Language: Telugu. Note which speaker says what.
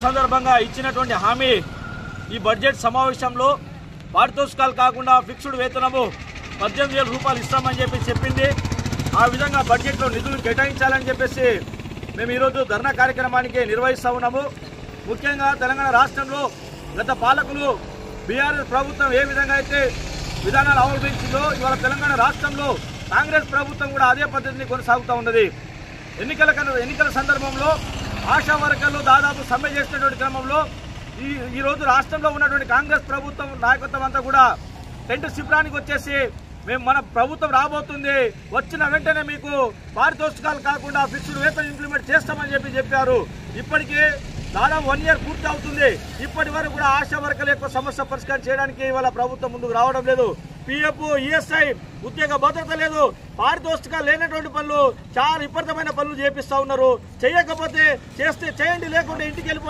Speaker 1: సందర్భంగా ఇచ్చినటువంటి హామీ ఈ బడ్జెట్ సమావేశంలో పారితోషికాలు కాకుండా ఫిక్స్డ్ వేతనము 18,000 రూపాయలు ఇస్తామని చెప్పింది. ఆ విధంగా బడ్జెట్లో నిధులు కేటాయించాలని చెప్పేసి మేము ఈరోజు ధర్నా కార్యక్రమానికి నిర్వహిస్తూ ఉన్నాము. ముఖ్యంగా తెలంగాణ రాష్ట్రంలో గత పాలకులు బీఆర్ఎస్ ప్రభుత్వం ఏ విధంగా అయితే విధానాలు అవలంబించిందో ఇవాళ తెలంగాణ రాష్ట్రంలో కాంగ్రెస్ ప్రభుత్వం కూడా అదే పద్ధతిని కొనసాగుతూ ఉన్నది. ఎన్నికల సందర్భంలో ఆశా వర్కర్లు దాదాపు సమ్మె చేసినటువంటి క్రమంలో ఈరోజు రాష్ట్రంలో ఉన్నటువంటి కాంగ్రెస్ ప్రభుత్వం నాయకత్వం అంతా కూడా టెంట్ శిబిరానికి వచ్చేసి మేము మన ప్రభుత్వం రాబోతుంది, వచ్చిన వెంటనే మీకు పారితోషికాలు కాకుండా ఫిక్స్డ్ వేతనం ఇంప్లిమెంట్ చేస్తామని చెప్పారు. ఇప్పటికే దాదాపు 1 ఇయర్ పూర్తి అవుతుంది. ఇప్పటి వరకు కూడా ఆశా వర్కర్ల యొక్క సమస్య పరిష్కారం చేయడానికి ఇవాళ ప్రభుత్వం ముందుకు రావడం లేదు. పిఎఫ్, ఈఎస్ఐ, ఉద్యోగ భద్రత లేదు, పారితోషికాలు లేనటువంటి పనులు చాలా విపరీతమైన పనులు చేపిస్తూ ఉన్నారు. చేయకపోతే చేస్తే చేయండి, లేకుంటే ఇంటికి వెళ్ళిపో